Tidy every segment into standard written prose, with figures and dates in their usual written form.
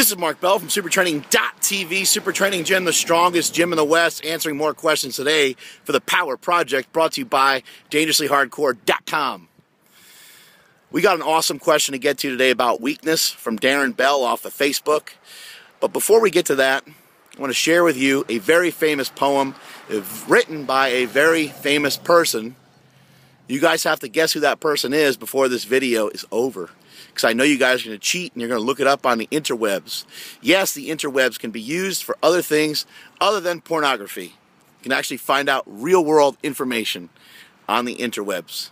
This is Mark Bell from SuperTraining.tv, Super Training Gym, the strongest gym in the West, answering more questions today for the Power Project, brought to you by DangerouslyHardcore.com. We got an awesome question to get to today about weakness from Darren Bell off of Facebook. But before we get to that, I want to share with you a very famous poem written by a very famous person. You guys have to guess who that person is before this video is over, because I know you guys are going to cheat and you're going to look it up on the interwebs. Yes, the interwebs can be used for other things other than pornography. You can actually find out real-world information on the interwebs.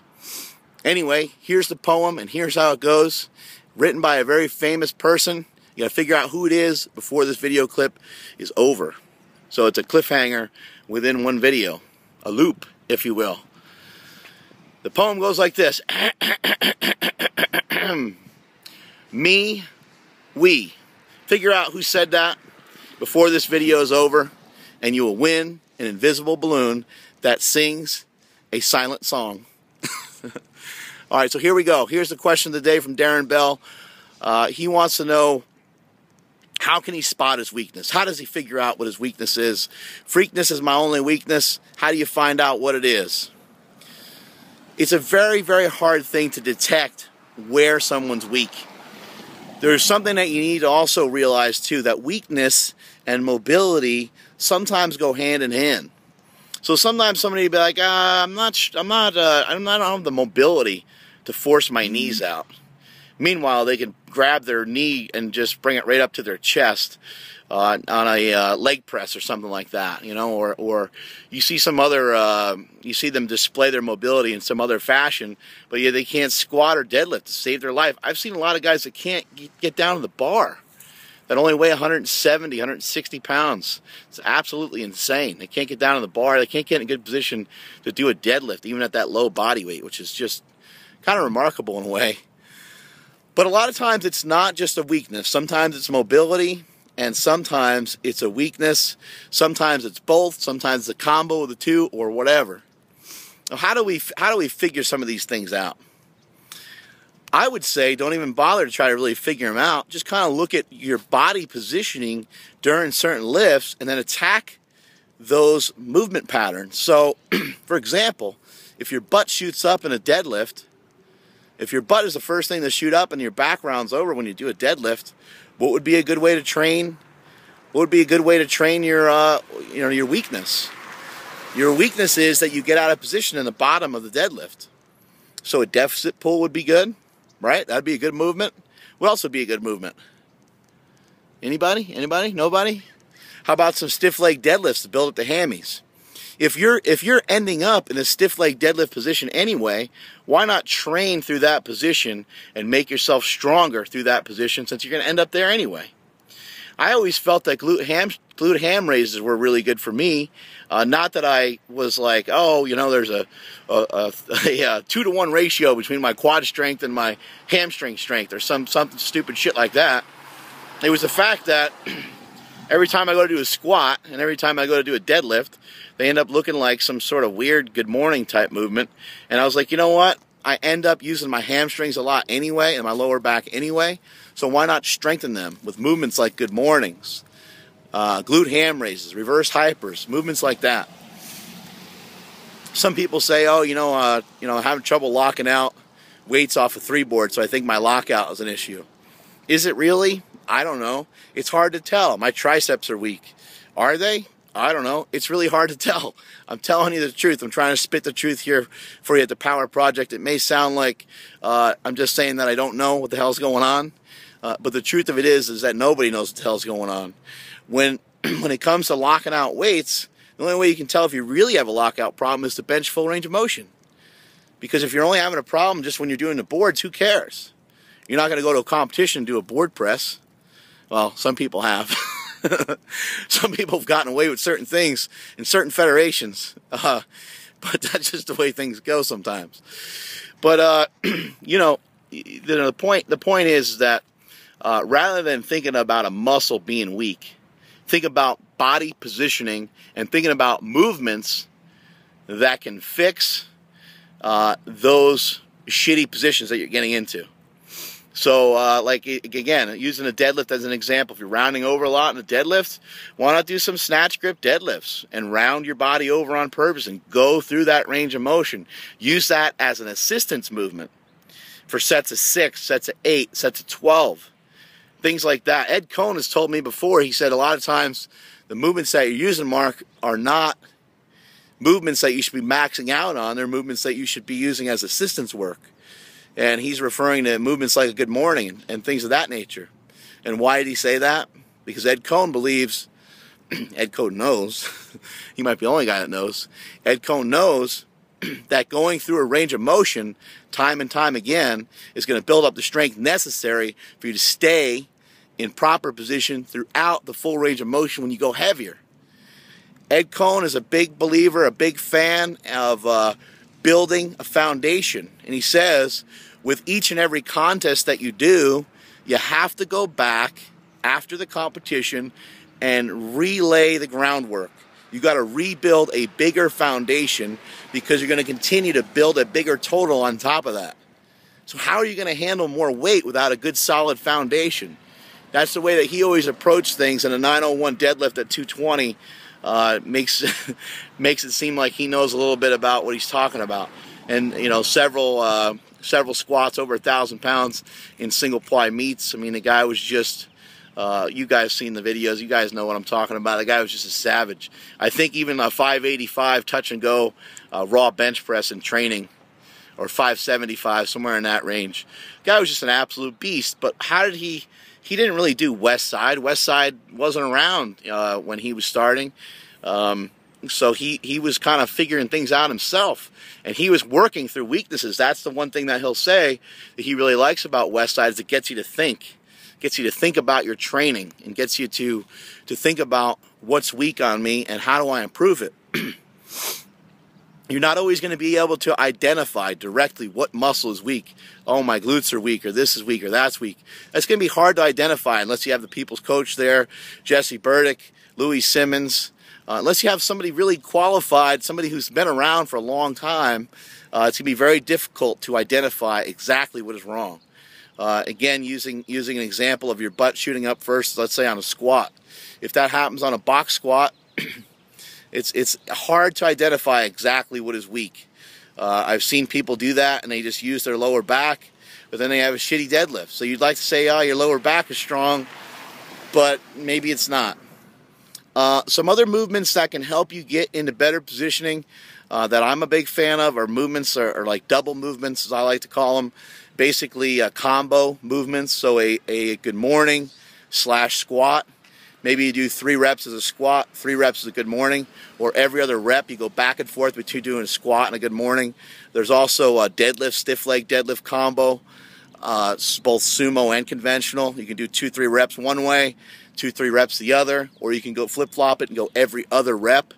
Anyway, here's the poem and here's how it goes. Written by a very famous person. You got to figure out who it is before this video clip is over. So it's a cliffhanger within one video. A loop, if you will. The poem goes like this. Me, we. Figure out who said that before this video is over, and you will win an invisible balloon that sings a silent song. All right, so here we go. Here's the question of the day from Darren Bell. He wants to know, how can he spot his weakness? How does he figure out what his weakness is? Freakness is my only weakness. How do you find out what it is? It's a very, very hard thing to detect where someone's weak. There's something that you need to also realize too, that weakness and mobility sometimes go hand in hand. So sometimes somebody will be like, I don't have the mobility to force my knees out. Meanwhile, they can grab their knee and just bring it right up to their chest on a leg press or something like that, you know, or you see some other, you see them display their mobility in some other fashion, but yeah, they can't squat or deadlift to save their life. I've seen a lot of guys that can't get down to the bar, that only weigh 170, 160 pounds. It's absolutely insane. They can't get down to the bar. They can't get in a good position to do a deadlift, even at that low body weight, which is just kind of remarkable in a way. But a lot of times it's not just a weakness. Sometimes it's mobility, and sometimes it's a weakness. Sometimes it's both. Sometimes it's a combo of the two, or whatever. Now, how do we figure some of these things out? I would say don't even bother to try to really figure them out. Just kind of look at your body positioning during certain lifts and then attack those movement patterns. So, for example, if your butt shoots up in a deadlift, if your butt is the first thing to shoot up and your back rounds over when you do a deadlift, what would be a good way to train? What would be a good way to train your, your weakness? Your weakness is that you get out of position in the bottom of the deadlift. So a deficit pull would be good, right? That'd be a good movement. Would also be a good movement. Anybody? Anybody? Nobody? How about some stiff leg deadlifts to build up the hammies? If you're ending up in a stiff leg deadlift position anyway, why not train through that position and make yourself stronger through that position, since you're going to end up there anyway? I always felt that glute ham raises were really good for me. Not that I was like, oh, you know, there's a 2-to-1 ratio between my quad strength and my hamstring strength, or something stupid shit like that. It was the fact that every time I go to do a squat and every time I go to do a deadlift, they end up looking like some sort of weird good morning type movement. And I was like, you know what? I end up using my hamstrings a lot anyway and my lower back anyway. So why not strengthen them with movements like good mornings, glute ham raises, reverse hypers, movements like that. Some people say, oh, I'm having trouble locking out weights off a 3-board, so I think my lockout is an issue. Is it really? I don't know. It's hard to tell. My triceps are weak. Are they? I don't know. It's really hard to tell. I'm telling you the truth. I'm trying to spit the truth here for you at the Power Project. It may sound like I'm just saying that I don't know what the hell's going on, but the truth of it is that nobody knows what the hell's going on. When it comes to locking out weights, the only way you can tell if you really have a lockout problem is to bench full range of motion. Because if you're only having a problem just when you're doing the boards, who cares? You're not going to go to a competition and do a board press. Well, some people have. Some people have gotten away with certain things in certain federations, but that's just the way things go sometimes. But the point is that rather than thinking about a muscle being weak, think about body positioning and thinking about movements that can fix those shitty positions that you're getting into. So, like, again, using a deadlift as an example, if you're rounding over a lot in a deadlift, why not do some snatch grip deadlifts and round your body over on purpose and go through that range of motion? Use that as an assistance movement for sets of 6, sets of 8, sets of 12, things like that. Ed Coan has told me before, he said a lot of times the movements that you're using, Mark, are not movements that you should be maxing out on. They're movements that you should be using as assistance work. And he's referring to movements like a good morning and things of that nature. And why did he say that? Because Ed Coan believes, Ed Coan knows, he might be the only guy that knows, Ed Coan knows that going through a range of motion time and time again is going to build up the strength necessary for you to stay in proper position throughout the full range of motion when you go heavier. Ed Coan is a big believer, a big fan of building a foundation. And he says, with each and every contest that you do, you have to go back after the competition and relay the groundwork. You got to rebuild a bigger foundation because you're going to continue to build a bigger total on top of that. So how are you going to handle more weight without a good solid foundation? That's the way that he always approached things, and a 901 deadlift at 220 makes it seem like he knows a little bit about what he's talking about. And you know, several squats over 1,000 pounds in single ply meets. I mean, the guy was just you guys seen the videos, you guys know what I'm talking about. The guy was just a savage. I think even a 585 touch and go raw bench press in training, or 575, somewhere in that range. The guy was just an absolute beast. But how did he didn't really do West Side. West Side wasn't around when he was starting. So he was kind of figuring things out himself. And he was working through weaknesses. That's the one thing that he'll say that he really likes about West Side, is it gets you to think. Gets you to think about your training and gets you to think about what's weak on me and how do I improve it. You're not always going to be able to identify directly what muscle is weak. Oh, my glutes are weak, or this is weak, or that's weak. That's going to be hard to identify unless you have the people's coach there, Jesse Burdick, Louis Simmons. Unless you have somebody really qualified, somebody who's been around for a long time, it's going to be very difficult to identify exactly what is wrong. Again, using an example of your butt shooting up first, let's say on a squat. If that happens on a box squat, it's hard to identify exactly what is weak. I've seen people do that and they just use their lower back, but then they have a shitty deadlift. So you'd like to say, oh, your lower back is strong, but maybe it's not. Some other movements that can help you get into better positioning that I'm a big fan of are movements, are like double movements, as I like to call them. Basically combo movements, so a good morning / squat. Maybe you do 3 reps as a squat, 3 reps as a good morning, or every other rep you go back and forth between doing a squat and a good morning. There's also a deadlift, stiff leg deadlift combo, both sumo and conventional. You can do 2-3 reps one way, 2-3 reps the other, or you can go flip-flop it and go every other rep.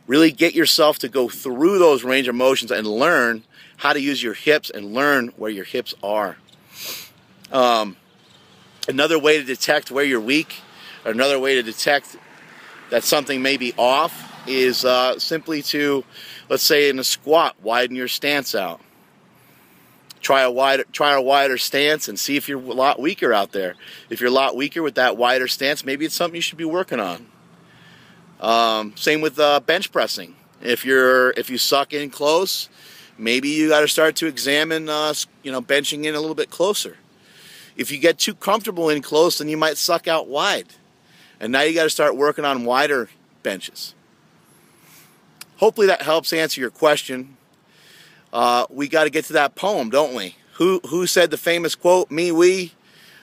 Really get yourself to go through those range of motions and learn how to use your hips and learn where your hips are. Another way to detect where you're weak, or another way to detect that something may be off, is simply to, let's say in a squat, widen your stance out. Try a wider stance and see if you're a lot weaker out there. If you're a lot weaker with that wider stance, maybe it's something you should be working on. Same with bench pressing. If you suck in close, maybe you got to start to examine, benching in a little bit closer. If you get too comfortable in close, then you might suck out wide. And now you got to start working on wider benches. Hopefully that helps answer your question. We got to get to that poem, don't we? Who said the famous quote, me, we?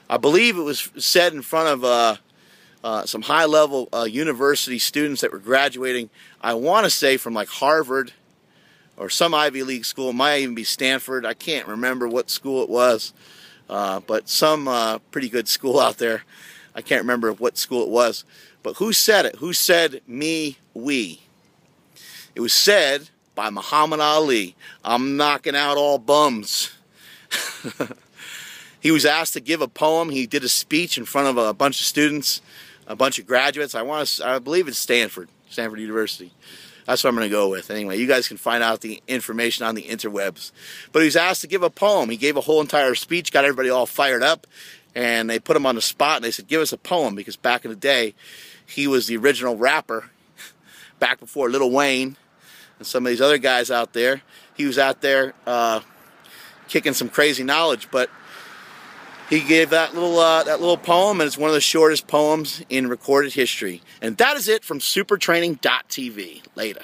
I believe it was said in front of some high-level university students that were graduating, I want to say from like Harvard or some Ivy League school. It might even be Stanford. I can't remember what school it was, but some pretty good school out there. I can't remember what school it was. But who said it? Who said me, we? It was said by Muhammad Ali. I'm knocking out all bums. He was asked to give a poem. He did a speech in front of a bunch of students, a bunch of graduates. I believe it's Stanford University. That's what I'm going to go with. Anyway, you guys can find out the information on the interwebs. But he was asked to give a poem. He gave a whole entire speech, got everybody all fired up, and they put him on the spot, and they said, give us a poem, because back in the day, he was the original rapper, back before Lil Wayne and some of these other guys out there. He was out there kicking some crazy knowledge, but he gave that little poem, and it's one of the shortest poems in recorded history. And that is it from supertraining.tv. Later.